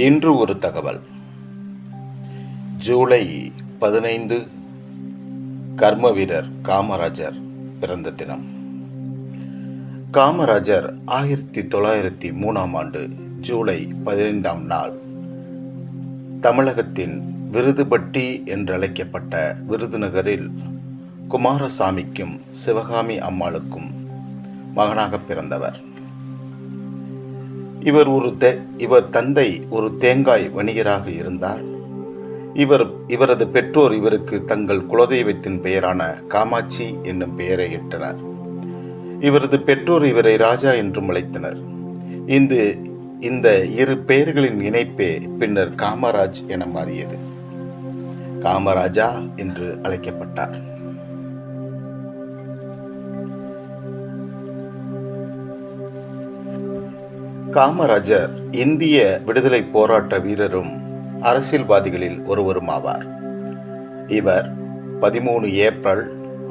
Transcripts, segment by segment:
இன்று ஒரு தகவல். ஜூலை 15 கர்ம வீரர் காமராஜர் பிறந்த தினம். காமராஜர் 1903 ஜூலை 15 நாள் தமிழகத்தின் விருதுபட்டி என்றழைக்கப்பட்ட விருதுநகரில் குமாரசாமிக்கும் சிவகாமி அம்மாளுக்கும் மகனாக பிறந்தவர். இவர் தந்தை ஒரு தேங்காய் வணிகராக இருந்தார். இவரது பெற்றோர் இவருக்கு தங்கள் குலதெய்வத்தின் பெயரான காமாட்சி என்னும் பெயரை இட்டனர். இவரது பெற்றோர் இவரை ராஜா என்றும் அழைத்தனர். இந்த இரு பெயர்களின் இணைப்பே பின்னர் காமராஜ் என மாறியது. காமராஜா என்று அழைக்கப்பட்டார். காமராஜர் இந்திய விடுதலை போராட்ட வீரரும் அரசியல்வாதிகளில் ஒருவருமாவார். இவர் 13 ஏப்ரல்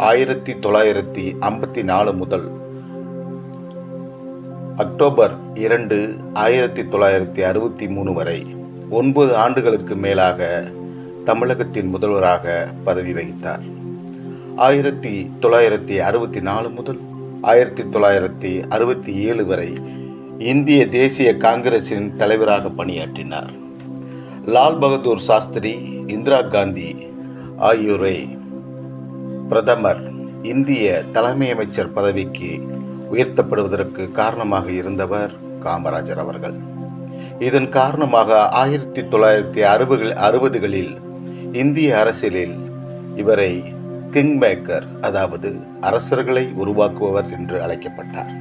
1954 முதல் அக்டோபர் 2, 1963 வரை 9 ஆண்டுகளுக்கு மேலாக தமிழகத்தின் முதல்வராக பதவி வகித்தார். 1964 முதல் 1967 வரை இந்திய தேசிய காங்கிரசின் தலைவராக பணியாற்றினார். லால் பகதூர் சாஸ்திரி, இந்திரா காந்தி ஆகியோரை பிரதமர், இந்திய தலைமை அமைச்சர் பதவிக்கு உயர்த்தப்படுவதற்கு காரணமாக இருந்தவர் காமராஜர் அவர்கள். இதன் காரணமாக 1960களில் இந்திய அரசியலில் இவரை கிங் மேக்கர், அதாவது அரசர்களை உருவாக்குபவர் என்று அழைக்கப்பட்டார்.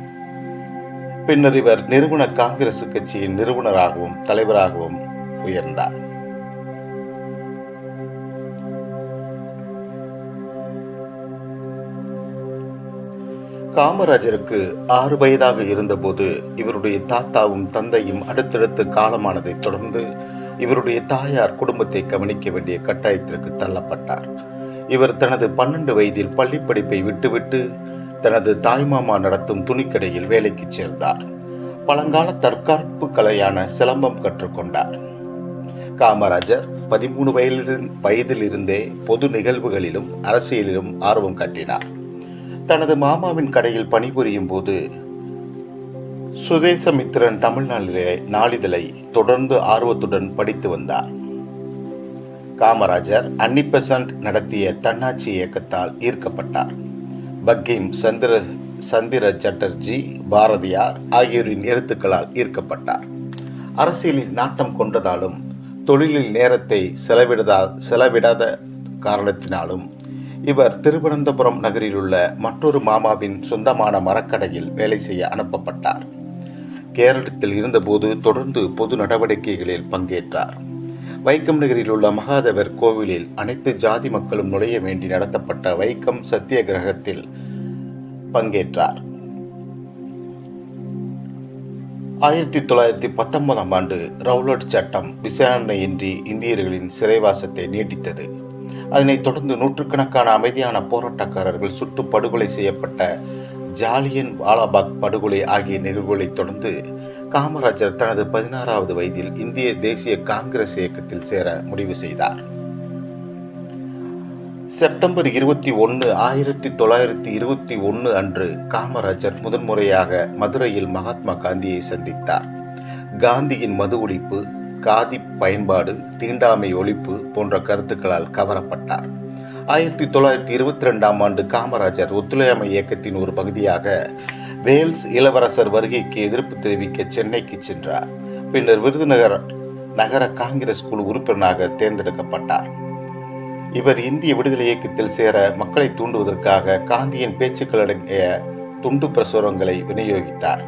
பின்னர் இவர் நிறுவன காங்கிரஸ் கட்சியின் நிறுவனராகவும் தலைவராகவும் உயர்ந்தார். காமராஜருக்கு 6 வயதாக இருந்தபோது இவருடைய தாத்தாவும் தந்தையும் அடுத்தடுத்து காலமானதை தொடர்ந்து இவருடைய தாயார் குடும்பத்தை கவனிக்க வேண்டிய கட்டாயத்திற்கு தள்ளப்பட்டார். இவர் தனது 12 வயதில் பள்ளி படிப்பை விட்டுவிட்டு தனது தாய்மாமா நடத்தும் துணிக்கடையில் வேலைக்கு சேர்ந்தார். பழங்கால தற்காப்பு கலையான சிலம்பம் கற்றுக்கொண்டார். காமராஜர் 13 வயதிலிருந்தே பொது நிகழ்வுகளிலும் அரசியலிலும் ஆர்வம் காட்டினார். தனது மாமாவின் கடையில் பணிபுரியும் போது சுதேசமித்திரன் தமிழ் நாளிதழை தொடர்ந்து ஆர்வத்துடன் படித்து வந்தார். காமராஜர் அன்னிபெசன்ட் நடத்திய தன்னாட்சி இயக்கத்தால் ஈர்க்கப்பட்டார். பங்கிம் சந்திர சட்டர்ஜி, பாரதியார் ஆகியோரின் எழுத்துக்களால் ஈர்க்கப்பட்டார். அரசியலில் நாட்டம் கொண்டதாலும் தொழிலில் நேரத்தை செலவிடாத காரணத்தினாலும் இவர் திருவனந்தபுரம் நகரில் உள்ள மற்றொரு மாமாவின் சொந்தமான மரக்கடையில் வேலை செய்ய அனுப்பப்பட்டார். கேரளத்தில் இருந்தபோது தொடர்ந்து பொது நடவடிக்கைகளில் பங்கேற்றார். வைக்கம் நகரில் உள்ள மகாதேவர் கோவிலில் அனைத்து ஜாதி மக்களும் நுழைய வேண்டி நடத்தப்பட்ட வைக்கம் சத்தியகிரகத்தில் பங்கேற்றார். 1919 ரவுலட் சட்டம் விசாரணையின்றி இந்தியர்களின் சிறைவாசத்தை நீட்டித்தது. அதனைத் தொடர்ந்து நூற்றுக்கணக்கான அமைதியான போராட்டக்காரர்கள் சுட்டு படுகொலை செய்யப்பட்ட ஜாலியன் வாலாபாக் படுகொலை ஆகிய நிகழ்வுகளை தொடர்ந்து காமராஜர் தனது 16வது வயதில் இந்திய தேசிய காங்கிரஸ் இயக்கத்தில் சேர முடிவு செய்தார். செப்டம்பர் 21, 1921 அன்று காமராஜர் முதன்முறையாக மதுரையில் மகாத்மா காந்தியை சந்தித்தார். காந்தியின் மது ஒழிப்பு, காதி பயன்பாடு, தீண்டாமை ஒழிப்பு போன்ற கருத்துக்களால் கவரப்பட்டார். 1922 காமராஜர் ஒத்துழையாமை இயக்கத்தின் ஒரு பகுதியாக வேல்ஸ் இளவரசர் வருகைக்கு எதிர்ப்பு தெரிவிக்க சென்னைக்கு சென்றார். பின்னர் விருதுநகர் நகர காங்கிரஸ் குழு உறுப்பினராக தேர்ந்தெடுக்கப்பட்டார். இவர் இந்திய விடுதலை இயக்கத்தில் சேர மக்களை தூண்டுவதற்காக காந்தியின் பேச்சுக்கள் அடங்கிய துண்டு பிரசுரங்களை விநியோகித்தார்.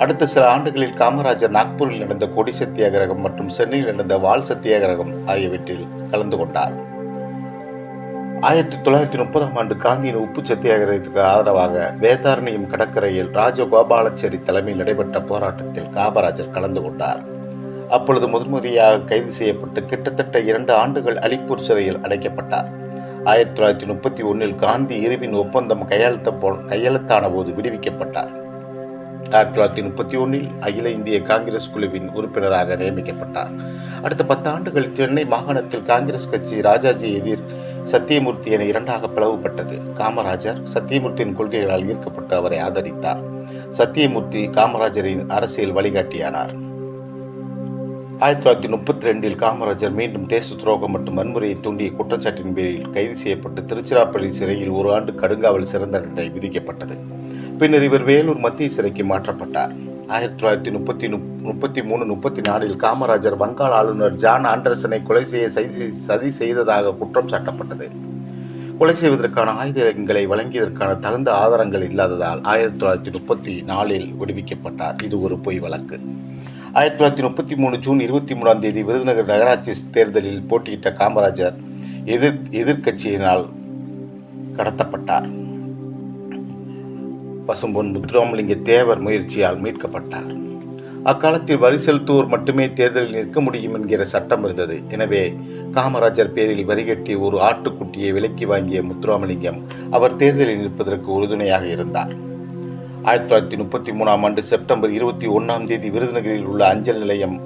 அடுத்த சில ஆண்டுகளில் காமராஜர் நாக்பூரில் நடந்த கொடி சத்தியாகிரகம் மற்றும் சென்னையில் நடந்த வால் சத்தியாகிரகம் ஆகியவற்றில் கலந்து கொண்டார். 1930 காந்தியின் உப்பு சத்தியாகிரகத்துக்கு ஆதரவாக வேதாரண்யம் கடற்கரையில் ராஜகோபாலாச்சாரி தலைமையில் நடைபெற்ற போராட்டத்தில் காமராஜர் கலந்து கொண்டார். அப்பொழுது முதன்முறையாக கைது செய்யப்பட்டு கிட்டத்தட்ட 2 ஆண்டுகள் அலிப்பூர் சிறையில் அடைக்கப்பட்டார். 1931 காந்தி இருவின் ஒப்பந்தம் கையெழுத்தான போது விடுவிக்கப்பட்டார். 1931 அகில இந்திய காங்கிரஸ் குழுவின் உறுப்பினராக நியமிக்கப்பட்டார். அடுத்த 10 ஆண்டுகள் சென்னை மாகாணத்தில் காங்கிரஸ் கட்சி ராஜாஜி எதிர் சத்தியமூர்த்தி என இரண்டாக பிளவுபட்டது. காமராஜர் சத்தியமூர்த்தியின் கொள்கைகளால் ஈர்க்கப்பட்டு அவரை ஆதரித்தார். சத்தியமூர்த்தி காமராஜரின் அரசியல் வழிகாட்டியானார். 1932 காமராஜர் மீண்டும் தேச துரோகம் மற்றும் வன்முறையை தூண்டிய குற்றச்சாட்டின் பேரில் கைது செய்யப்பட்டு திருச்சிராப்பள்ளி சிறையில் 1 ஆண்டு கடுங்காவல் சிறை தண்டனை விதிக்கப்பட்டது. பின்னர் இவர் வேலூர் மத்திய சிறைக்கு மாற்றப்பட்டார். 1933-34 காமராஜர் வங்காள ஆளுநர் ஜான் ஆண்டர்சனை கொலை செய்ய சதி செய்ததாக குற்றம் சாட்டப்பட்டது. கொலை செய்வதற்கான ஆயுதங்களை வழங்கியதற்கான தகுந்த ஆதாரங்கள் இல்லாததால் 1934 விடுவிக்கப்பட்டார். இது ஒரு பொய் வழக்கு. 1933 ஜூன் 23 விருதுநகர் நகராட்சி தேர்தலில் போட்டியிட்ட காமராஜர் எதிர்க்கட்சியினால் கடத்தப்பட்டார். பசும்பொன் முத்துராமலிங்க தேவர் முயற்சியால் மீட்கப்பட்டார். அக்காலத்தில் வரி செலுத்துவோர் மட்டுமே தேர்தலில் நிற்க முடியும் என்கிற சட்டம் இருந்தது. எனவே காமராஜர் பேரில் வரிகட்டி ஒரு ஆட்டுக்குட்டியை விலைக்கு வாங்கிய முத்துராமலிங்கம் அவர் தேர்தலில் நிற்பதற்கு உறுதுணையாக இருந்தார். 1933 செப்டம்பர் 21 விருதுநகரில் உள்ள அஞ்சல் நிலையம்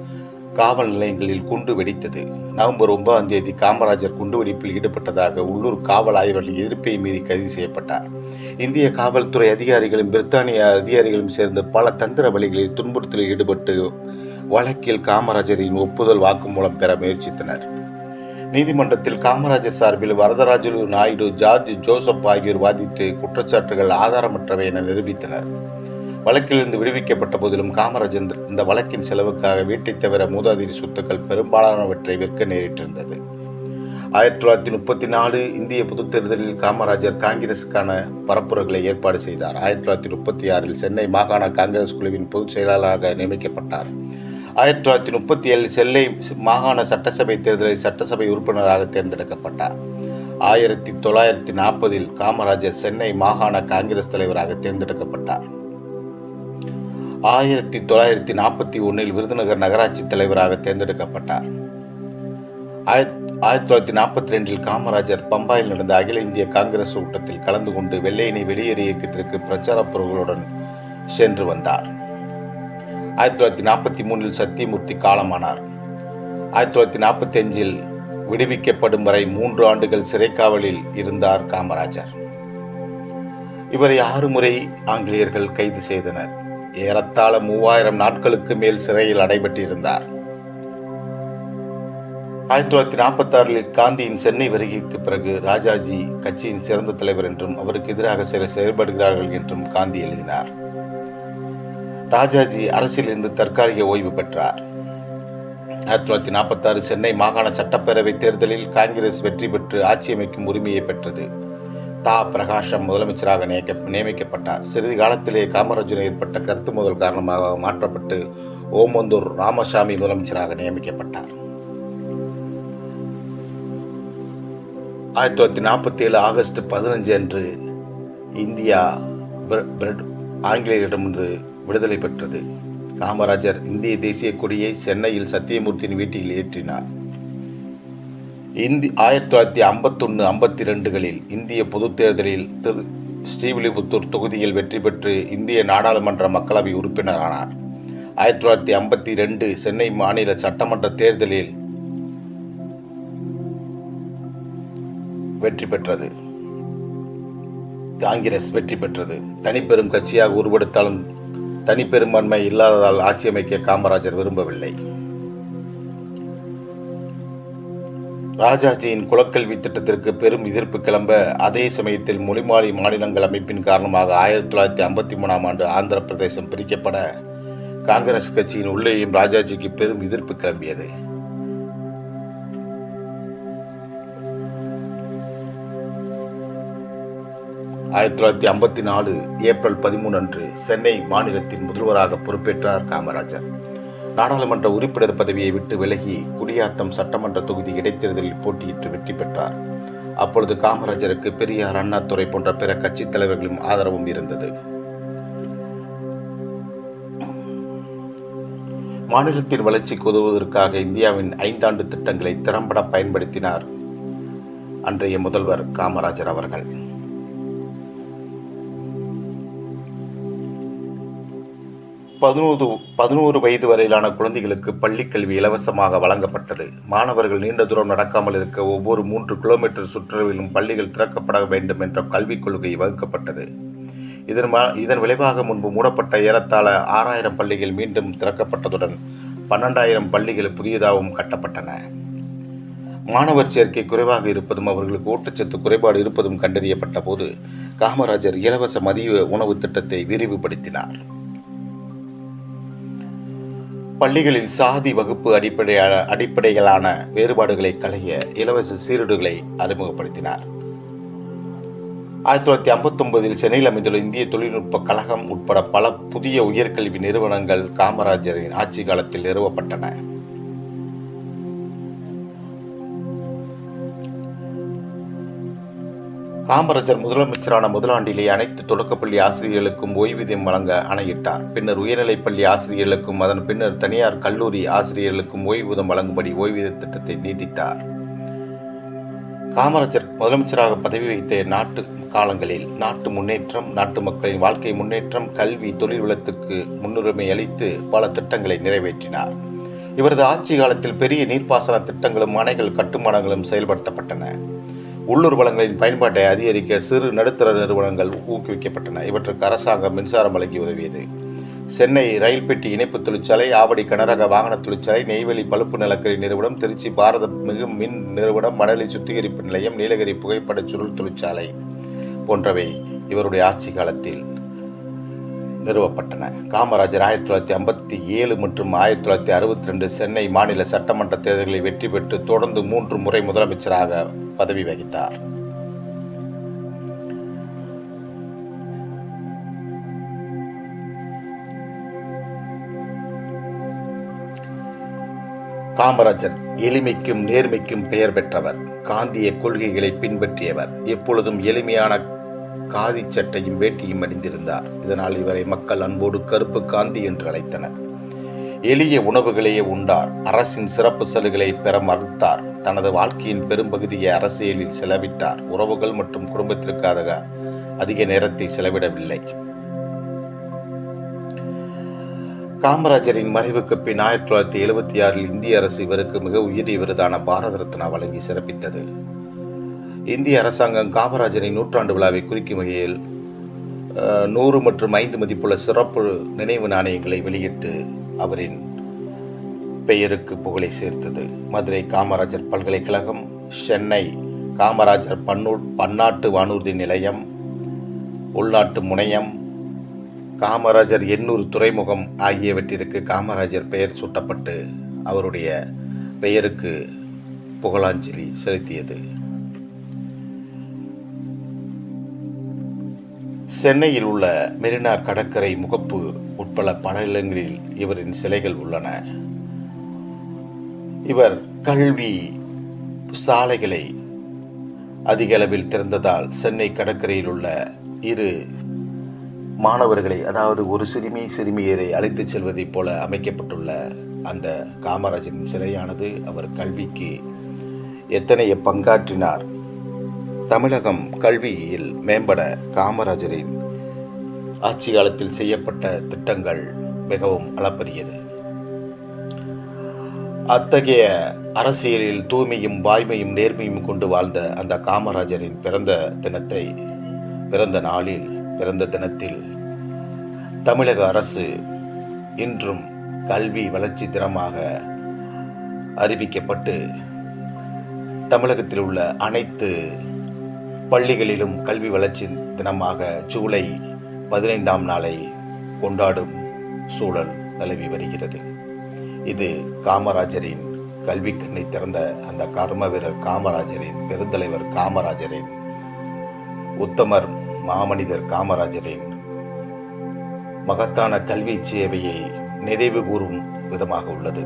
காவல் நிலையங்களில் குண்டு வெடித்தது. நவம்பர் 9 காமராஜர் குண்டுவெடிப்பில் ஈடுபட்டதாக உள்ளூர் காவல் ஆய்வர்கள் எதிர்ப்பை மீறி கைது செய்யப்பட்டார். இந்திய காவல்துறை அதிகாரிகளும் பிரித்தானிய அதிகாரிகளும் சேர்ந்து பல தந்திர வழிகளில் துன்புறுத்தலில் ஈடுபட்டு வழக்கில் காமராஜரின் ஒப்புதல் வாக்குமூலம் பெற முயற்சித்தனர். நீதிமன்றத்தில் காமராஜர் சார்பில் வரதராஜுலு நாயுடு, ஜார்ஜ் ஜோசப் ஆகியோர் வாதிட்டு குற்றச்சாட்டுகள் ஆதாரமற்றவை என நிரூபித்தனர். வழக்கிலிருந்து விடுவிக்கப்பட்ட போதிலும் காமராஜர் இந்த வழக்கின் செலவுக்காக வீட்டை தவிர மூதாதிரி சொத்துக்கள் பெரும்பாலானவற்றை விற்க நேரிட்டிருந்தது. 1934 இந்திய பொதுத் தேர்தலில் காமராஜர் காங்கிரசுக்கான பரப்புரைகளை ஏற்பாடு செய்தார். 1936 சென்னை மாகாண காங்கிரஸ் குழுவின் பொதுச் செயலாளராக நியமிக்கப்பட்டார். 1937 சென்னை மாகாண சட்டசபை தேர்தலில் சட்டசபை உறுப்பினராக தேர்ந்தெடுக்கப்பட்டார். 1940 காமராஜர் சென்னை மாகாண காங்கிரஸ் தலைவராக தேர்ந்தெடுக்கப்பட்டார். 1941 விருதுநகர் நகராட்சி தலைவராக தேர்ந்தெடுக்கப்பட்டார். 1942 காமராஜர் பம்பாயில் நடந்த அகில இந்திய காங்கிரஸ் கூட்டத்தில் கலந்து கொண்டு வெள்ளையனை வெளியேறு இயக்கத்திற்கு பிரச்சார பொருள்களுடன் சென்று வந்தார். 1943 சத்தியமூர்த்தி காலமானார். 1945 விடுவிக்கப்படும் வரை 3 ஆண்டுகள் சிறைக்காவலில் இருந்தார் காமராஜர். இவரை 6 முறை ஆங்கிலேயர்கள் கைது செய்தனர். ஏறத்தாழ 3000 நாட்களுக்கு மேல் சிறையில் அடைபட்டிருந்தார். 1946 காந்தியின் சென்னை வருகைக்கு பிறகு ராஜாஜி கட்சியின் சிறந்த தலைவர் என்றும் அவருக்கு எதிராக சிலர் செயல்படுகிறார்கள் என்றும் காந்தி எழுதினார். ராஜாஜி அரசியலிருந்து தற்காலிக ஓய்வு பெற்றார். 1946 சென்னை மாகாண சட்டப்பேரவை தேர்தலில் காங்கிரஸ் வெற்றி பெற்று ஆட்சி அமைக்கும் உரிமையை பெற்றது. தா. பிரகாசம் முதலமைச்சராக நியமிக்கப்பட்டார். சிறிது காலத்திலே காமராஜர் ஏற்பட்ட கருத்து மோதல் காரணமாக மாற்றப்பட்டு ஓமந்தூர் ராமசாமி முதலமைச்சராக நியமிக்கப்பட்டார். 1947 ஆகஸ்ட் 15 அன்று இந்தியா ஆங்கிலேயரிடமிருந்து விடுதலை பெற்றது. காமராஜர் இந்திய தேசிய கொடியை சென்னையில் சத்தியமூர்த்தியின் வீட்டில் ஏற்றினார். 1951-52 இந்திய பொதுத் தேர்தலில் ஸ்ரீவில்லிபுத்தூர் தொகுதியில் வெற்றி பெற்று இந்திய நாடாளுமன்ற மக்களவை உறுப்பினரானார். 1952 சென்னை மாநில சட்டமன்ற தேர்தலில் வெற்றி பெற்றது. காங்கிரஸ் வெற்றி பெற்றது. தனிப்பெரும் கட்சியாக உருவெடுத்தாலும் தனிப்பெரும்பான்மை இல்லாததால் ஆட்சி அமைக்க காமராஜர் விரும்பவில்லை. ராஜாஜியின் குலக்கல்வி திட்டத்திற்கு பெரும் எதிர்ப்பு கிளம்ப, அதே சமயத்தில் மொழிமாறி மாநிலங்கள் அமைப்பின் காரணமாக 1953 ஆந்திர பிரதேசம் பிரிக்கப்பட காங்கிரஸ் கட்சியின் உள்ளேயும் ராஜாஜிக்கு பெரும் எதிர்ப்பு கிளம்பியது. ஏப்ரல் 13 அன்று சென்னை மாநிலத்தின் முதல்வராக பொறுப்பேற்றார் காமராஜர். நாடாளுமன்ற உறுப்பினர் பதவியை விட்டு விலகி குடியாத்தம் சட்டமன்ற தொகுதி இடைத்தேர்தலில் போட்டியிட்டு வெற்றி பெற்றார். அப்பொழுது காமராஜருக்கு பெரியார், அண்ணாதுரை போன்ற பிற கட்சித் தலைவர்களும் ஆதரவும் இருந்தது. மாநிலத்தின் வளர்ச்சிக்கு உதவுவதற்காக இந்தியாவின் 5 ஆண்டு திட்டங்களை திறம்பட பயன்படுத்தினார் அன்றைய முதல்வர் காமராஜர் அவர்கள். 11 வயது வரையிலான குழந்தைகளுக்கு பள்ளிக் கல்வி இலவசமாக வழங்கப்பட்டது. மாணவர்கள் நீண்ட தூரம் நடக்காமல் இருக்க ஒவ்வொரு 3 கிலோமீட்டர் சுற்றளவிலும் பள்ளிகள் திறக்கப்பட வேண்டும் என்ற கல்விக் கொள்கை வகுக்கப்பட்டது. இதன் விளைவாக முன்பு மூடப்பட்ட ஏறத்தாழ 6000 பள்ளிகள் மீண்டும் திறக்கப்பட்டதுடன் 12,000 பள்ளிகள் புதியதாகவும் கட்டப்பட்டன. மாணவர் சேர்க்கை குறைவாக இருப்பதும் அவர்களுக்கு ஊட்டச்சத்து குறைபாடு இருப்பதும் கண்டறியப்பட்ட போது காமராஜர் இலவச மதிய உணவு திட்டத்தை விரிவுபடுத்தினார். பள்ளிகளில் சாதி வகுப்பு அடிப்படையிலான வேறுபாடுகளை களைய இலவச சீருடுகளை அறிமுகப்படுத்தினார். 1959 சென்னையில் அமைந்துள்ள இந்திய தொழில்நுட்ப கழகம் உட்பட பல புதிய உயர்கல்வி நிறுவனங்கள் காமராஜரின் ஆட்சி காலத்தில் நிறுவப்பட்டன. காமராஜர் முதலமைச்சரான முதலாண்டிலே அனைத்து தொடக்கப்பள்ளி ஆசிரியர்களுக்கும் ஓய்வூதியம் வழங்க ஆணையிட்டார். பின்னர் உயர்நிலைப்பள்ளி ஆசிரியர்களுக்கும் அதன் பின்னர் தனியார் கல்லூரி ஆசிரியர்களுக்கும் ஓய்வூதியம் வழங்கும்படி ஓய்வூதிய திட்டத்தை நீட்டித்தார். காமராஜர் முதலமைச்சராக பதவி வைத்த நாட்டு காலங்களில் நாட்டு முன்னேற்றம், நாட்டு மக்களின் வாழ்க்கை முன்னேற்றம், கல்வி, தொழில் வளத்துக்கு முன்னுரிமை அளித்து பல திட்டங்களை நிறைவேற்றினார். இவரது ஆட்சி காலத்தில் பெரிய நீர்ப்பாசன திட்டங்களும் அணைகள் கட்டுமானங்களும் செயல்படுத்தப்பட்டன. உள்ளூர் வளங்களின் பயன்பாட்டை அதிகரிக்க சிறு நடுத்தர நிறுவனங்கள் ஊக்குவிக்கப்பட்டன. இவற்றுக்கு அரசாங்கம் மின்சாரம் வழங்கி உதவியது. சென்னை ரயில் பெட்டி இணைப்பு தொழிற்சாலை, ஆவடி கனரக வாகன தொழிற்சாலை, நெய்வேலி பழுப்பு நிலக்கரி நிறுவனம், திருச்சி பாரத மிகு மின் நிறுவனம், மணலி சுத்திகரிப்பு நிலையம், நீலகிரி புகைப்பட சுருள் தொழிற்சாலை போன்றவை இவருடைய ஆட்சி காலத்தில் நிறுவப்பட்டன. காமராஜர் 1957 மற்றும் 1962 சென்னை மாநில சட்டமன்ற தேர்தல்களை வெற்றி பெற்று தொடர்ந்து 3 முறை முதலமைச்சராக பதவி வகித்தார். காமராஜர் எளிமைக்கும் நேர்மைக்கும் பெயர் பெற்றவர். காந்திய கொள்கைகளை பின்பற்றியவர். எப்பொழுதும் எளிமையான காதி சட்டையும் வேட்டியும் அணிந்திருந்தார். இதனால் இவரை மக்கள் அன்போடு கருப்பு காந்தி என்று அழைத்தனர். எளிய உணவுகளையே உண்டார். அரசின் சிறப்பு சலுகைகளை பெற மறுத்தார். தனது வாழ்க்கையின் பெரும்பகுதியை அரசியலில் செலவிட்டார். உறவுகள் மற்றும் குடும்பத்திற்காக அதிக நேரத்தை செலவிடவில்லை. காமராஜரின் மறைவுக்கு பின் 1976 இந்திய அரசு இவருக்கு மிக உயரிய விருதான பாரத ரத்னா வழங்கி சிறப்பித்தது. இந்திய அரசாங்கம் காமராஜரின் 100ஆண்டு விழாவை குறிக்கும் வகையில் 100 மற்றும் 5 மதிப்புள்ள சிறப்பு நினைவு நாணயங்களை வெளியிட்டு அவரின் பெயருக்கு புகழை சேர்த்தது. மதுரை காமராஜர் பல்கலைக்கழகம், சென்னை காமராஜர் பன்னாட்டு வானூர்தி நிலையம், உள்நாட்டு முனையம், காமராஜர் எண்ணூர் துறைமுகம் ஆகியவற்றிற்கு காமராஜர் பெயர் சூட்டப்பட்டு அவருடைய பெயருக்கு புகழாஞ்சலி செலுத்தியது. சென்னையில் உள்ள மெரினா கடற்கரை முகப்பு உட்பட பல இடங்களில் இவரின் சிலைகள் உள்ளன. இவர் கல்வி சாலைகளை அதிக அளவில் திறந்ததால் சென்னை கடற்கரையில் உள்ள 2 மாணவர்களை, அதாவது ஒரு சிறுமியரை அழைத்துச் செல்வதைப் போல அமைக்கப்பட்டுள்ள அந்த காமராஜரின் சிலையானது அவர் கல்விக்கு எத்தனைய பங்காற்றினார். தமிழகம் கல்வியில் மேம்பட காமராஜரின் ஆட்சி காலத்தில் செய்யப்பட்ட திட்டங்கள் மிகவும் அளப்பரியது. அத்தகைய அரசியலில் தூய்மையும் வாய்மையும் நேர்மையும் கொண்டு வாழ்ந்த அந்த காமராஜரின் பிறந்த தினத்தில் தமிழக அரசு இன்றும் கல்வி வளர்ச்சி தினமாக அறிவிக்கப்பட்டு தமிழகத்தில் உள்ள அனைத்து பள்ளிகளிலும் கல்வி வளர்ச்சி தினமாக ஜூலை 15ஆம் நாளை கொண்டாடும் சூழல் நிலவி வருகிறது. இது காமராஜரின் கல்வி கண்ணை திறந்த அந்த கர்ம வீரர் காமராஜரின், பெருந்தலைவர் காமராஜரின், உத்தமர் மாமனிதர் காமராஜரின் மகத்தான கல்வி சேவையை நினைவு கூறும் விதமாக உள்ளது.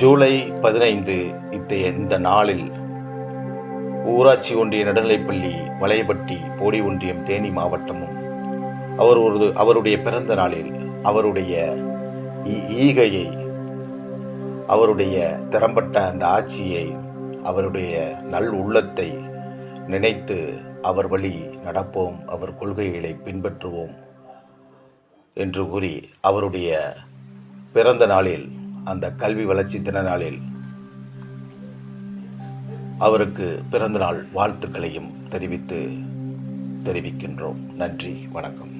ஜூலை 15 இந்த நாளில் ஊராட்சி ஒன்றிய நடுநிலைப்பள்ளி வளையப்பட்டி போடி ஒன்றியம் தேனி மாவட்டமும் அவருடைய பிறந்த நாளில் அவருடைய ஈகையை, அவருடைய திறம்பட்ட அந்த ஆட்சியை, அவருடைய நல் உள்ளத்தை நினைத்து அவர் வழி நடப்போம், அவர் கொள்கைகளை பின்பற்றுவோம் என்று கூறி அவருடைய பிறந்த நாளில், அந்த கல்வி வளர்ச்சி தின நாளில் அவருக்கு பிறந்தநாள் வாழ்த்துக்களையும் தெரிவிக்கின்றோம். நன்றி, வணக்கம்.